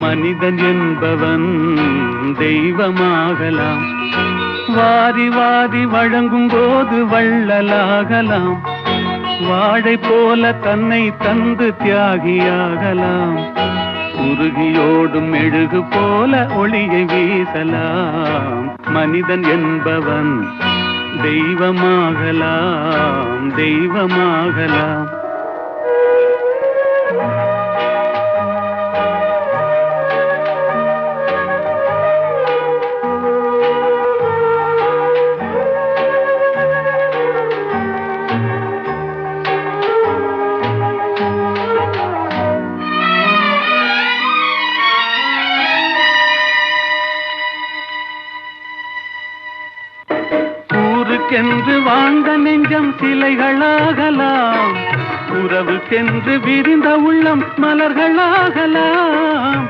மனிதன் என்பவன் தெய்வமாகலாம். வாரி வாரி வழங்கும் போது வள்ளலாகலாம். வாழை போல தன்னை தந்து தியாகியாகலாம். உருகியோடும் மெழுகு போல ஒளியை வீசலாம். மனிதன் என்பவன் தெய்வமாகலாம், தெய்வமாகலாம். ஊருக்கென்று வாழ்ந்த நெஞ்சம் சிலைகளாகலாம். உறவுக்கென்று விரிந்த உள்ளம் மலர்களாகலாம்.